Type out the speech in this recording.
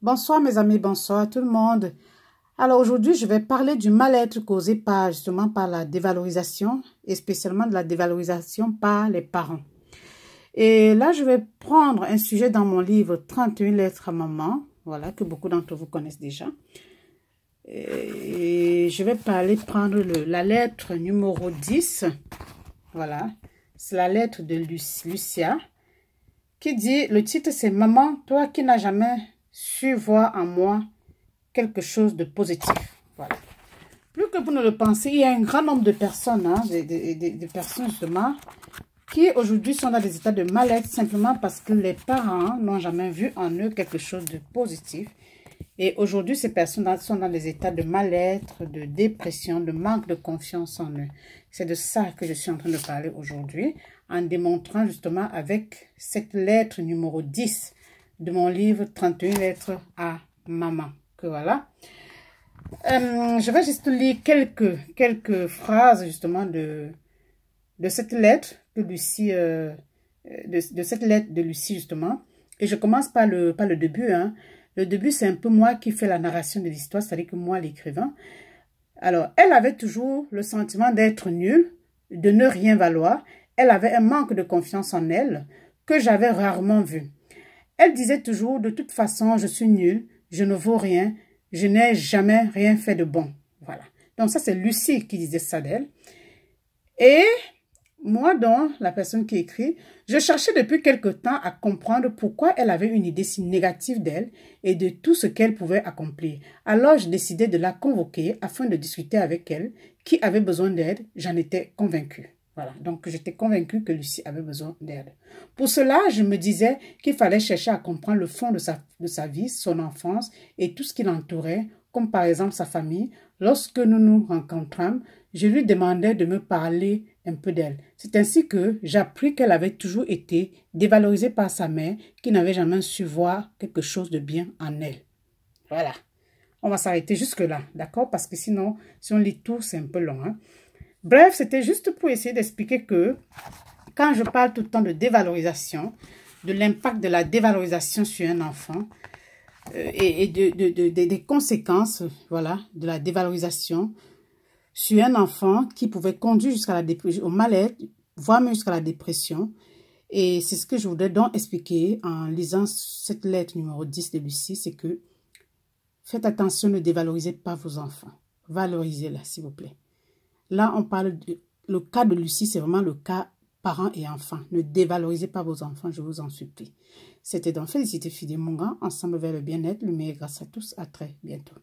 Bonsoir mes amis, bonsoir tout le monde. Alors aujourd'hui, je vais parler du mal-être causé justement par la dévalorisation et spécialement de la dévalorisation par les parents. Et là, je vais prendre un sujet dans mon livre 31 lettres à maman, voilà, que beaucoup d'entre vous connaissent déjà. Et je vais prendre la lettre numéro 10, voilà, c'est la lettre de Lucia, qui dit, le titre c'est « Maman, toi qui n'as jamais su voir en moi quelque chose de positif ». Voilà. Plus que vous ne le pensez, il y a un grand nombre de personnes, des personnes justement, qui aujourd'hui sont dans des états de mal-être simplement parce que les parents n'ont jamais vu en eux quelque chose de positif. Et aujourd'hui, ces personnes sont dans des états de mal-être, de dépression, de manque de confiance en eux. C'est de ça que je suis en train de parler aujourd'hui, en démontrant justement avec cette lettre numéro 10 de mon livre 31 lettres à maman. Que voilà. Je vais juste lire quelques phrases justement de cette lettre de Lucie, de cette lettre de Lucie justement. Et je commence par le début, hein. Le début, c'est un peu moi qui fais la narration de l'histoire, c'est-à-dire que moi, l'écrivain. Alors, elle avait toujours le sentiment d'être nulle, de ne rien valoir. Elle avait un manque de confiance en elle que j'avais rarement vu. Elle disait toujours, de toute façon, je suis nulle, je ne vaux rien, je n'ai jamais rien fait de bon. Voilà. Donc ça, c'est Lucie qui disait ça d'elle. Et moi, donc, la personne qui écrit, je cherchais depuis quelque temps à comprendre pourquoi elle avait une idée si négative d'elle et de tout ce qu'elle pouvait accomplir. Alors, je décidai de la convoquer afin de discuter avec elle. Qui avait besoin d'aide, j'en étais convaincue. Voilà, donc j'étais convaincue que Lucie avait besoin d'aide. Pour cela, je me disais qu'il fallait chercher à comprendre le fond de sa vie, son enfance et tout ce qui l'entourait, comme par exemple sa famille. Lorsque nous nous rencontrâmes, je lui demandais de me parler un peu d'elle. C'est ainsi que j'appris qu'elle avait toujours été dévalorisée par sa mère, qui n'avait jamais su voir quelque chose de bien en elle. Voilà. On va s'arrêter jusque-là, d'accord? Parce que sinon, si on lit tout, c'est un peu long, hein? Bref, c'était juste pour essayer d'expliquer que quand je parle tout le temps de dévalorisation, de l'impact de la dévalorisation sur un enfant et des conséquences, voilà, de la dévalorisation sur un enfant qui pouvait conduire jusqu'à la dépression, au mal-être, voire même jusqu'à la dépression. Et c'est ce que je voudrais donc expliquer en lisant cette lettre numéro 10 de Lucie, c'est que faites attention, ne dévalorisez pas vos enfants. Valorisez-les, s'il vous plaît. Là, on parle le cas de Lucie, c'est vraiment le cas parents et enfants. Ne dévalorisez pas vos enfants, je vous en supplie. C'était donc Félicité Fidé Mongan, ensemble vers le bien-être, le meilleur grâce à tous. À très bientôt.